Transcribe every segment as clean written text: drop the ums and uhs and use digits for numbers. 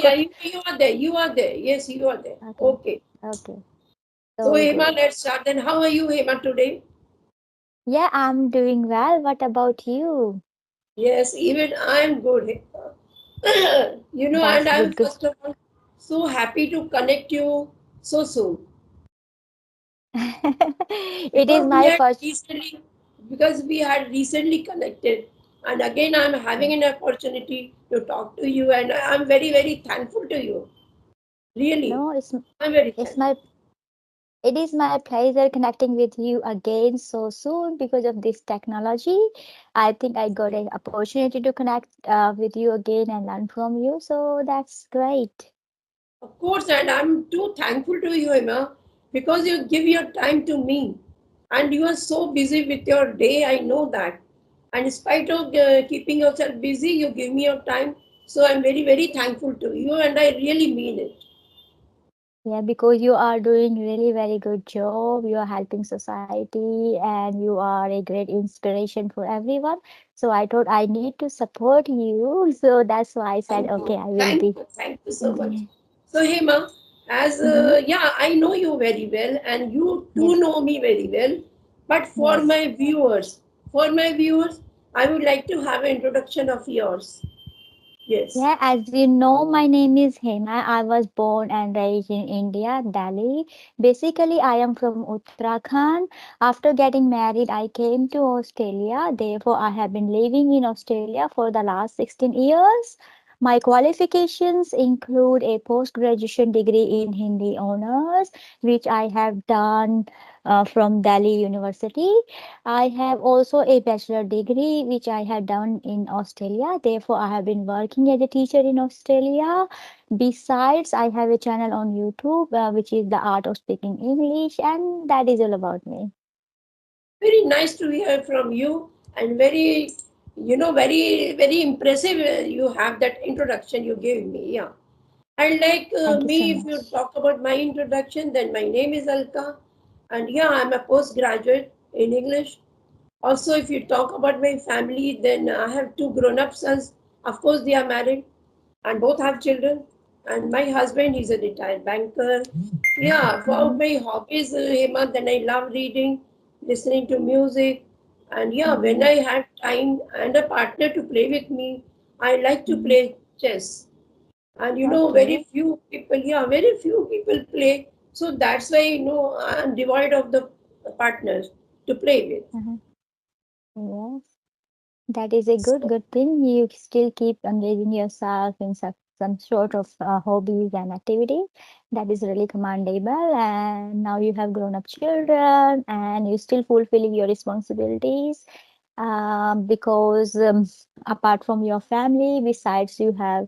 yeah, could. you are there. You are there. Yes, you are there. Okay, Okay. okay. So So Hema, good. let's start. Then how are you, Hema, today? Yeah, I'm doing well. What about you? Yes, even I'm good. And That's I'm good, good. first of all so happy to connect you so soon It is because we my had first. recently because we had recently connected, and again I'm Yeah. having an opportunity to talk to you, and I'm very very thankful to you. Really, No, I'm very it's thankful. my it is my pleasure connecting with you again so soon because of this technology. I think I got an opportunity to connect with you again and learn from you. So that's great. Of course, and I'm too thankful to you, Emma, because you give your time to me. And you are so busy with your day, I know that. And in spite of keeping yourself busy, you give me your time. So I'm very, very thankful to you, and I really mean it. Yeah, because you are doing really very good job. You are helping society and you are a great inspiration for everyone. So I thought I need to support you. So that's why I said, Thank you. okay, I will be. Thank you so much. Yeah. So, Hema, as Mm-hmm. yeah, I know you very well, and you too Yes, know me very well. But yes. for my viewers, I would like to have an introduction of yours. Yes. Yeah, as you know, my name is Hema. I was born and raised in India, Delhi. Basically, I am from Uttarakhand. After getting married, I came to Australia. Therefore, I have been living in Australia for the last 16 years. My qualifications include a post-graduation degree in Hindi honors, which I have done from Delhi University. I have also a bachelor degree which I have done in Australia. Therefore, I have been working as a teacher in Australia. Besides, I have a channel on YouTube which is the art of speaking English, and that is all about me. Very nice to hear from you, and very, very, very impressive. You have that introduction you gave me. Yeah. And like Thank you so me, if you much. talk about my introduction, then my name is Alka, and yeah, I'm a postgraduate in English. Also, if you talk about my family, then I have two grown-up sons. Of course, they are married and both have children. And my husband, he's a retired banker. Yeah, for Mhm. my hobbies, Hema, then I love reading, listening to music. And yeah, when Mhm. I have time and a partner to play with me, I like to Mhm. play chess. And Okay. very few people play. So that's why, I'm devoid of the partners to play with. Mhm. Yes. That is a good, So, good thing. You still keep engaging yourself in some sort of hobbies and activity. That is really commendable. And now you have grown up children and you still fulfilling your responsibilities. Because apart from your family, besides you have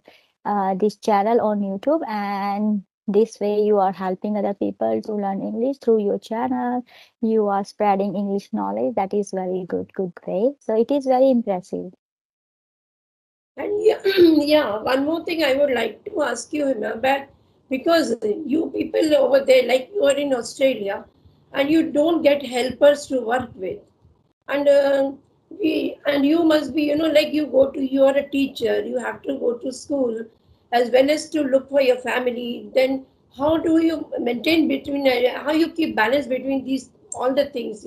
this channel on YouTube, and this way you are helping other people to learn English through your channel. You are spreading English knowledge. That is very good, good, great. So it is very impressive. and yeah, yeah, one more thing I would like to ask you, Hima, but because you people over there, like you are in Australia, and you don't get helpers to work with, and you must be, like you are a teacher, you have to go to school as well as to look for your family. Then how do you maintain between how you keep balance between these all the things.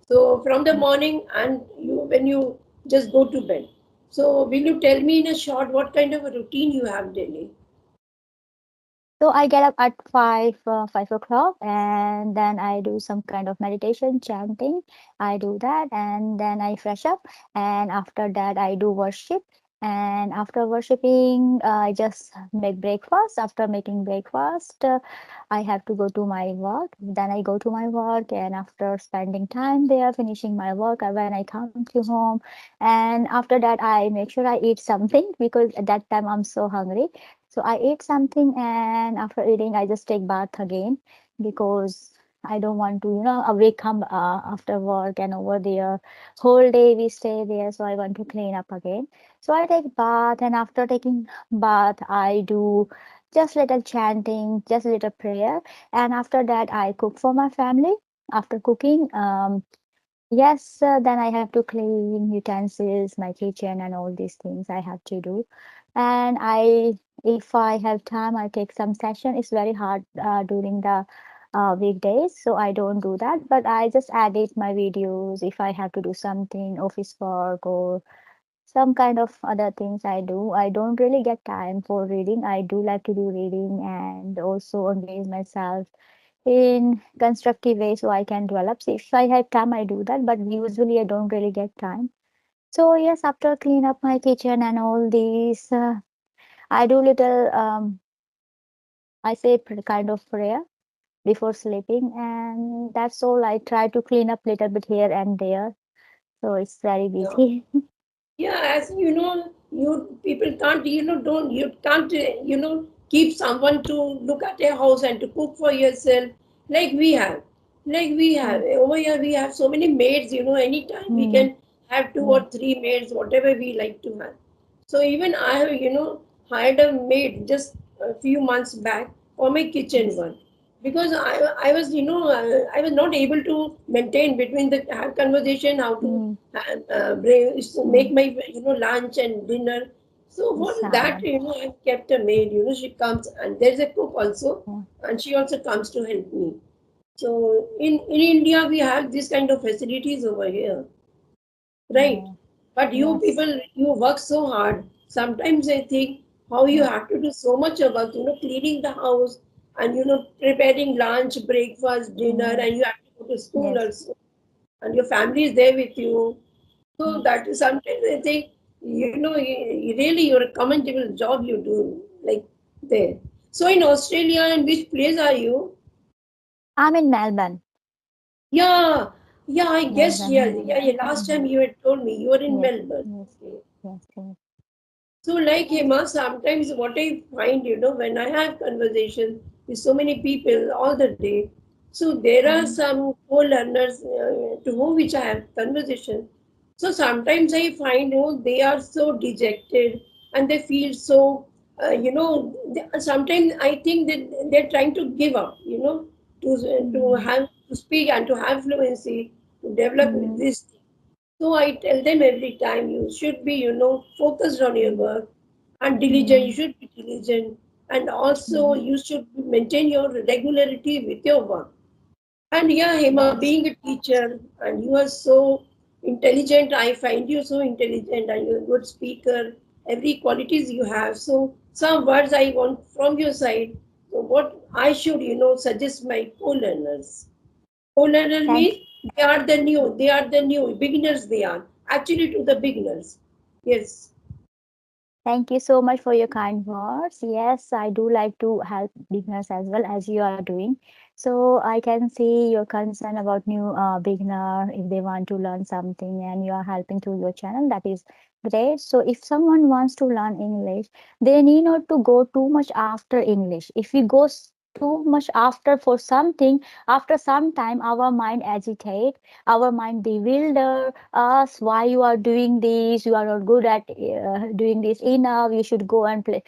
So from the morning and you when you just go to bed. So will you tell me in a short what kind of a routine you have daily? So I get up at 5 o'clock, and then I do some kind of meditation, chanting. I do that, and then I fresh up, and after that I do worship. And after worshiping, I just make breakfast. After making breakfast, I have to go to my work. Then I go to my work, and after spending time there, finishing my work, when I come to home, and after that I make sure I eat something because at that time I'm so hungry. So I ate something, and after eating, I just take bath again because I don't want to, awake come after work and over there. Whole day we stay there, so I want to clean up again. So I take bath, and after taking bath, I do just little chanting, just little prayer, and after that, I cook for my family. After cooking, yes, then I have to clean utensils, my kitchen, and all these things I have to do. And If I have time, I take some session. It's very hard during the weekdays, so I don't do that. But I just edit my videos if I have to do something, office work or some kind of other things I do. I don't really get time for reading. I do like to do reading and also engage myself in constructive way so I can develop. So if I have time, I do that, but usually I don't really get time. So yes, after clean up my kitchen and all these, I do little I say kind of prayer before sleeping, and that's all. I try to clean up little bit here and there, so it's very Yeah. busy. Yeah, as you know, you people can't, don't, you can't, keep someone to look at a house and to cook for yourself like we have. Like we have. Mm, Over here, we have so many maids, anytime we mm, can have two yeah. or three maids, whatever we like to have. So even I have, hired a maid just a few months back for my kitchen Yes. work because I was, I was not able to maintain between the have conversation, how to Mm, make mm. my lunch and dinner. So for Yes, that, I've kept a maid. She comes and there's a cook also, yeah, and she also comes to help me. So in India we have this kind of facilities over here, right? yeah. But you Yes. people, you work so hard. Sometimes I think how you Yeah. have to do so much of work, cleaning the house and preparing lunch, breakfast, dinner, Mm, and you have to go to school yes. also, and your family is there with you. So Yes. that is sometimes I think, really you're a commendable job you do like there. So in Australia, in which place are you? I'm in Melbourne. Yeah, yeah, I guessed. Yeah, Melbourne. yeah, yeah. Last time you had told me you were in Yes. Melbourne. Yes. Okay. Yes. Yes. So, like Hema, sometimes what I find, when I have conversations with so many people all the day, so there are Mm, some co-learners to whom which I have conversation. So sometimes I find, they are so dejected and they feel so, sometimes I think that they're trying to give up, to mm, have to speak and to have fluency to develop mm, this. So I tell them every time you should be, focused on your mm, work and diligent. You mm, should be diligent, and also mm. you should maintain your regularity with your work. And yeah, Hema, Yes. being a teacher, and you are so intelligent. I find you so intelligent, and you're a good speaker. Every qualities you have. So some words I want from your side. So what I should, suggest my co-learners. Co-learner Thank means they are the new beginners. They are actually to the beginners. Yes, Thank you so much for your kind words. Yes, I do like to help beginners as well as you are doing. So I can see your concern about new beginner if they want to learn something and you are helping through your channel. That is great. So if someone wants to learn English, they need not to go too much after English. If we go too much after for something, after some time our mind agitate, our mind bewilder us why you are doing this, you are not good at doing this enough, you should go and play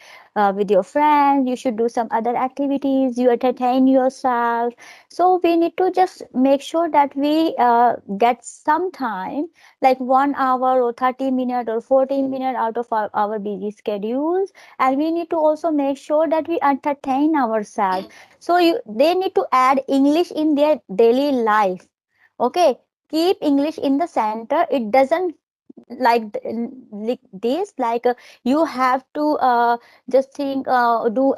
with your friends, you should do some other activities, you entertain yourself. So we need to just make sure that we get some time like 1 hour or 30 minutes or 40 minutes out of our busy schedules, and we need to also make sure that we entertain ourselves. So they need to add English in their daily life. Okay, keep English in the center. It doesn't like this like you have to just think do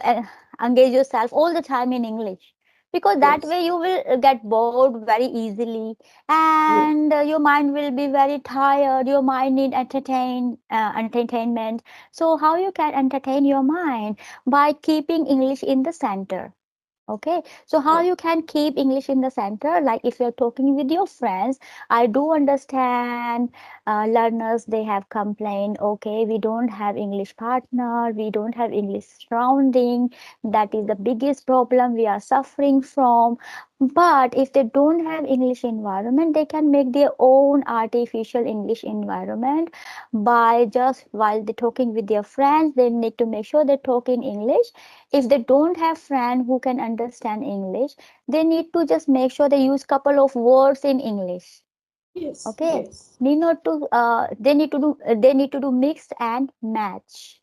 engage yourself all the time in English, because that yes, way you will get bored very easily, yes, and your mind will be very tired. Your mind need entertainment. So how you can entertain your mind? By keeping English in the center. Okay, so how yeah, you can keep English in the center? Like if you're talking with your friends, I do understand learners, they have complained, okay, we don't have English partner, we don't have English surrounding. That is the biggest problem we are suffering from. But if they don't have English environment, they can make their own artificial English environment by just while they're talking with their friends, they need to make sure they talk in English. If they don't have friend who can understand English, they need to just make sure they use couple of words in English. yes, Okay, yes. need not to they need to do mix and match.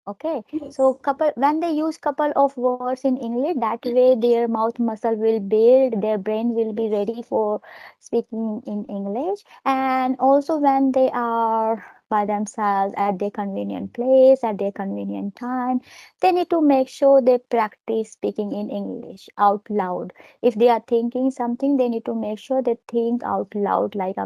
Okay, so Yes. couple when they use couple of words in English, that way their mouth muscle will build, their brain will be Yes. ready for speaking in English. And also when they are by themselves at their convenient place, at their convenient time, they need to make sure they practice speaking in English out loud. If they are thinking something, they need to make sure they think out loud. Like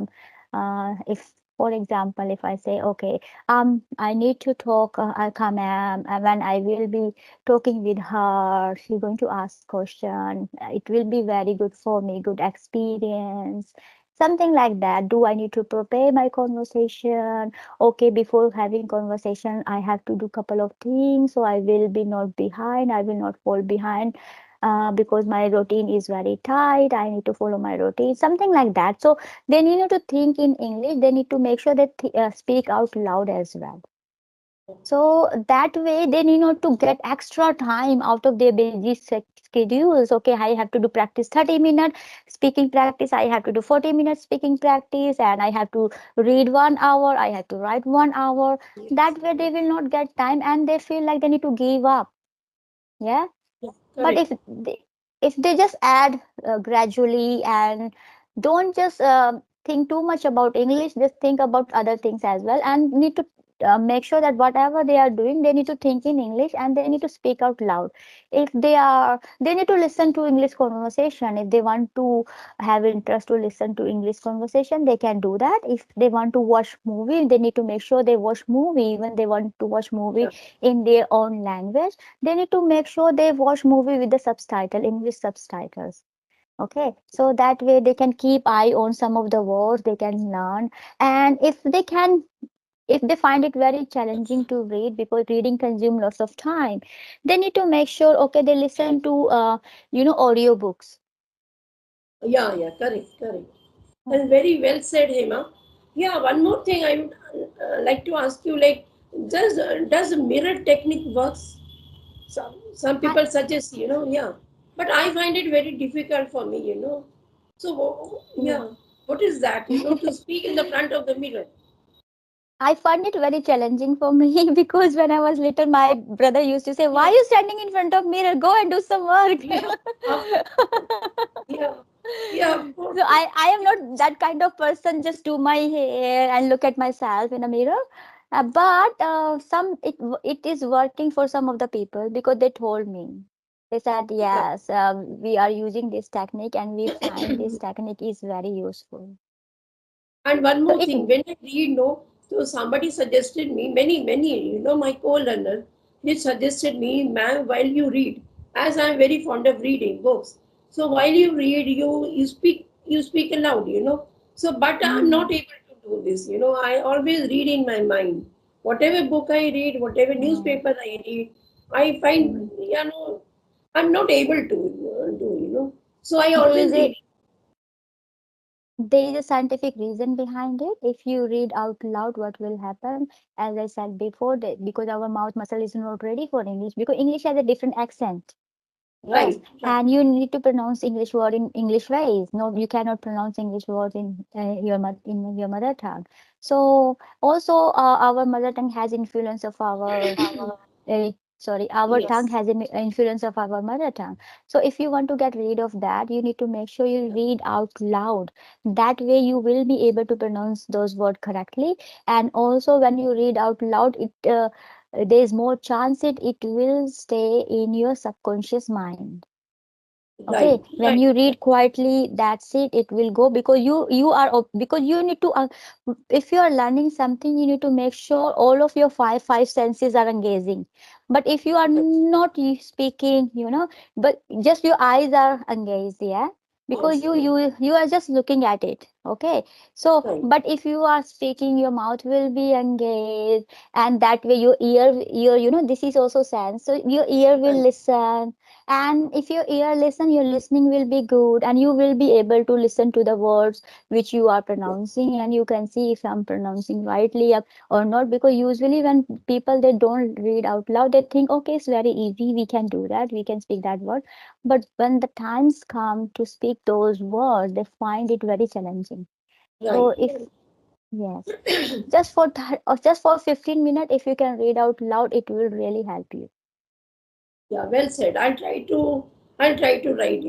if for example, if I say, okay, I need to talk, ma'am, when I will be talking with her, she's going to ask question. It will be very good for me, good experience. Something like that. Do I need to prepare my conversation? Okay, before having conversation, I have to do couple of things, so I will be not behind. I will not fall behind. Because my routine is very tight, I need to follow my routine, something like that. So they need to think in English. They need to make sure they speak out loud as well. So that way they need not to get extra time out of their busy schedules. Okay, I have to do practice 30-minute speaking practice. I have to do 40-minute speaking practice, and I have to read 1 hour. I have to write 1 hour. Yes. That way they will not get time, and they feel like they need to give up. Yeah. Yeah. But Correct. if they just add gradually and don't just think too much about English, just think about other things as well, and need to make sure that whatever they are doing, they need to think in English and they need to speak out loud. If they need to listen to English conversation. If they want to have interest to listen to English conversation, they can do that. If they want to watch movie, they need to make sure they watch movie. Even they want to watch movie Yeah. in their own language, they need to make sure they watch movie with the subtitle, English subtitles. Okay, so that way they can keep eye on some of the words, they can learn. And if they find it very challenging to read because reading consume lots of time, they need to make sure, okay, they listen to audiobooks. Yeah. Yeah. Correct. Correct. Hmm. And very well said, Hema. Yeah. One more thing I would like to ask you, like, does mirror technique works? Some I, people suggest, yeah, but I find it very difficult for me, so yeah. yeah, what is that, to speak in the front of the mirror? I find it very challenging for me because when I was little, my brother used to say, "Why Yeah. are you standing in front of mirror? Go and do some work." Yeah, of course. Yeah, yeah, of course. So I am not that kind of person. Just do my hair and look at myself in a mirror. But it is working for some of the people because they told me. They said Yeah. yes, we are using this technique and we find this technique is very useful. And one So more it thing, when I read, no, so somebody suggested me, many, my co-learner, they suggested me, ma'am, while you read, as I'm very fond of reading books. So while you read, you speak aloud, So, but I'm mm, not able to do this, I always read in my mind. Whatever book I read, whatever mm, newspaper I read, I find, mm. I'm not able to do, So I There always is a read. there is a scientific reason behind it. If you read out loud, what will happen? As I said before, that because our mouth muscle is not ready for English, because English has a different accent. Yes, Right, right, and you need to pronounce English word in English ways. No, you cannot pronounce English words in in your mother tongue. So also, our mother tongue has influence of our our tongue yes, has an influence of our mother tongue. So if you want to get rid of that, you need to make sure you read out loud. That way you will be able to pronounce those words correctly. And also when you read out loud, it there is more chance it will stay in your subconscious mind. Okay, right, when right, you read quietly, that's it will go because because you need to if you are learning something, you need to make sure all of your five senses are engaging. But if you are not speaking, but just your eyes are engaged, yeah, because yes, you are just looking at it. Okay, so right, but if you are speaking, your mouth will be engaged, and that way your this is also sense, so your ear will right, listen. And if your ear listen, your listening will be good, and you will be able to listen to the words which you are yes, pronouncing, and you can see if I'm pronouncing rightly or not. Because usually when people they don't read out loud, they think, okay, it's very easy, we can do that, we can speak that word. But when the times come to speak those words, they find it very challenging. right, So if right. Yes. Just for 15 minutes, if you can read out loud, it will really help you. Yeah, well said. I'll try to write,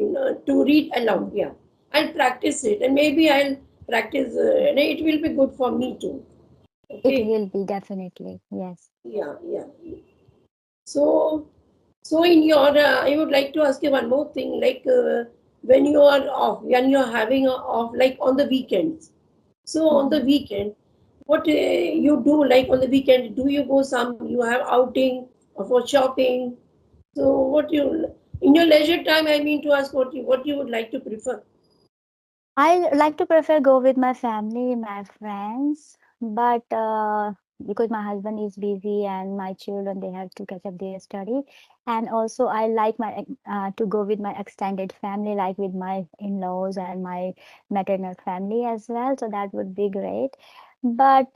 to read aloud. Mm. Yeah, I'll practice it, and maybe I'll practice. And it will be good for me too. It Okay. will be definitely. Yes. Yeah, yeah. So, so in your, I would like to ask you one more thing. Like when you are off, when you are having a off, like on the weekends. So on the Mhm. weekend, what you do? Like on the weekend, do you go some? You have outing or for shopping? So what you in your leisure time? I mean to ask what you would like to prefer. I like to prefer go with my family, my friends, but because my husband is busy and my children they have to catch up their study, and also I like my to go with my extended family, like with my in-laws and my maternal family as well. So that would be great. But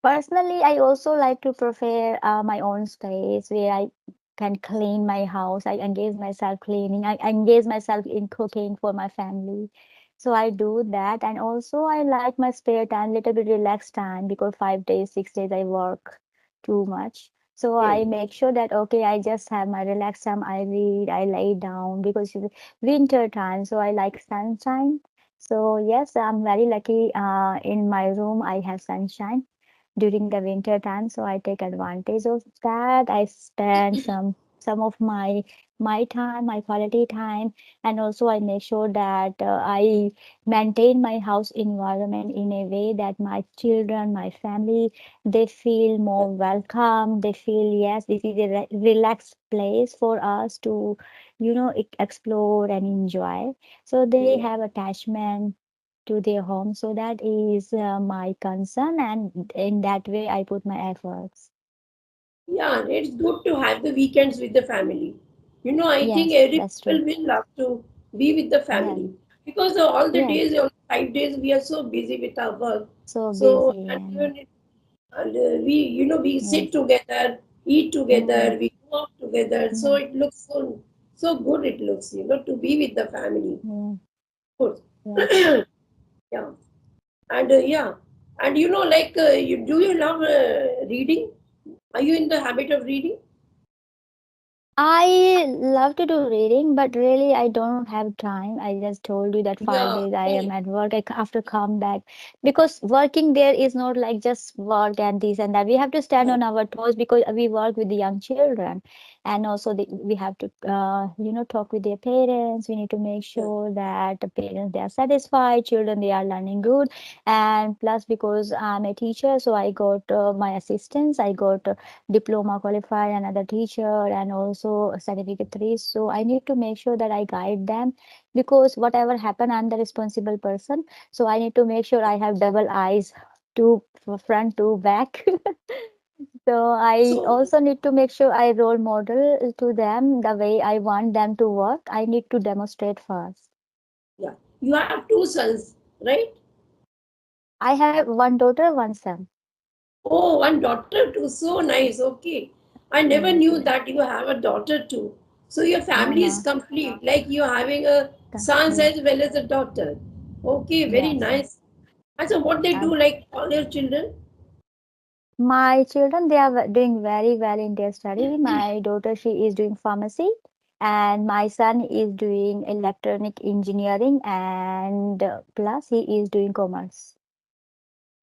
personally, I also like to prefer my own space where I can clean my house. I engage myself cleaning. I engage myself in cooking for my family. So I do that. And also I like my spare time, little bit relaxed time because 5 days, 6 days I work too much. So I Okay. make sure that okay, I just have my relaxed time. I read, I lay down because it's winter time. So I like sunshine. So yes, I'm very lucky. In my room, I have sunshine during the winter time, so I take advantage of that. I spend some of my time, my quality time, and also I make sure that I maintain my house environment in a way that my children, my family, they feel more welcome. They feel yes, this is a relaxed place for us to explore and enjoy. So they Okay. have attachment to their home. So that is my concern, and in that way, I put my efforts. Yeah, it's good to have the weekends with the family. I think Yes, every that's true. people will love to be with the Yes, family because all the yes. days, all 5 days, we are so busy with our work. So So, busy and and even we yes. sit together, eat Mm, together, we go out together. So mm, it looks so good. It looks, to be with the family. mm, Good. yes. Yeah, and yeah, and like do you love reading? Are you in the habit of reading? I love to do reading, but really I don't have time. I just told you that five Yeah, days I am correct. at work. Have to come back because working there is not like just work and this and that. We have to stand Yeah, on our toes because we work with the young children, and also we have to talk with their parents. We need to make yeah. sure that the parents they are satisfied, children they are learning good, and plus because I'm a teacher, so I got my assistants. I got diploma qualified, another teacher, and also certificate three. So I need to make sure that I guide them because whatever happen, I'm the responsible person. So I need to make sure I have double eyes to front to back. So I So also need to make sure I role model to them the way I want them to work. I need to demonstrate first. yeah, you have two sons, right? I have one daughter, one son. Oh, one daughter too. So nice. Okay, I never Yes, knew yes. that you have a daughter too. So your No, family is no. complete. Like you're having a son Yeah. as well as a daughter. Okay, very Yes, yes. nice. And so what they do, like all your children? My children, they are doing very well in their study. My daughter, she is doing pharmacy, and my son is doing electronic engineering, and plus he is doing commerce.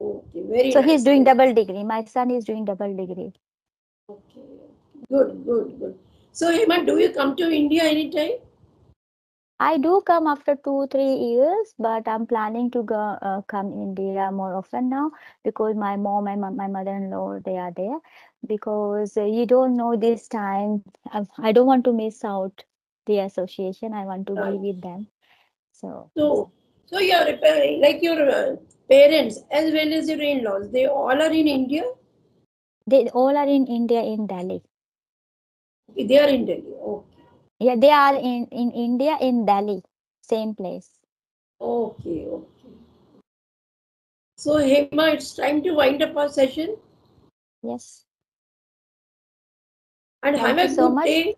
Okay, very So he's nice, doing very double degree. My son is doing double degree. okay. Good, good, good. So Hema, do you come to India anytime? I do come after 2, 3 years, but I'm planning to come India more often now because my mom and my mother-in-law they are there. Because you don't know this time, I don't want to miss out the association. I want to be Right. with them. So yes, So, so your like your parents as well as your in-laws, they all are in India. they all are in India in Delhi. Okay, they are in Delhi. Okay, Yeah, they are in India in Delhi, same place. okay, okay. So Hema, it's time to wind up our session Yes, and have thank you a so good much. day.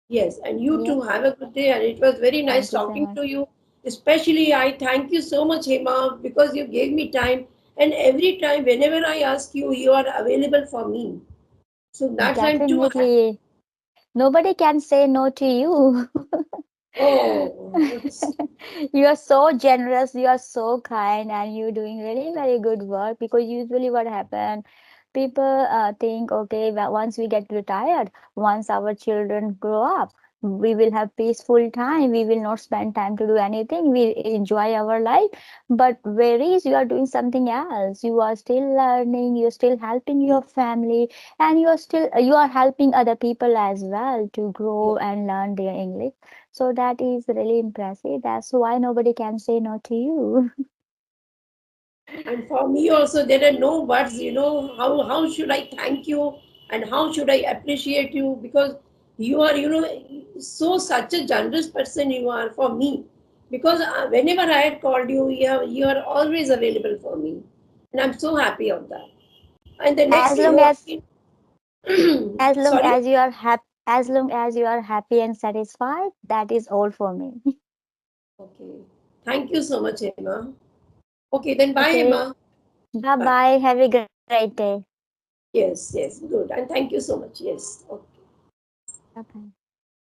Yes, and you too Yes, have a good day. And it was very nice thank you so talking much. to you. Especially, I thank you so much, Hema, because you gave me time. And every time, whenever I ask you, you are available for me. So that I'm too happy. Definitely. Nobody can say no to you. Oh, You are so generous, you are so kind, and you're doing really very good work because usually what happen, people think, okay, well, once we get retired, once our children grow up, we will have peaceful time. We will not spend time to do anything. We enjoy our life. But whereas you are doing something else, you are still learning, you're still helping your family, and you are helping other people as well to yeah. grow and learn their English. So that is really impressive. That's why nobody can say no to you. And for me also, there are no words, how should I thank you and how should I appreciate you, because you are, so such a generous person you are for me. Because whenever I had called you, you are always available for me. And I'm so happy of that. And the next, As long as sorry? as long as you are happy and satisfied, that is all for me. Okay. Thank you so much, Hema. Okay, then bye, Okay. Hema. Bye Bye. bye. Have a great day. Yes, yes, good. And thank you so much. Yes. Okay. Bye bye.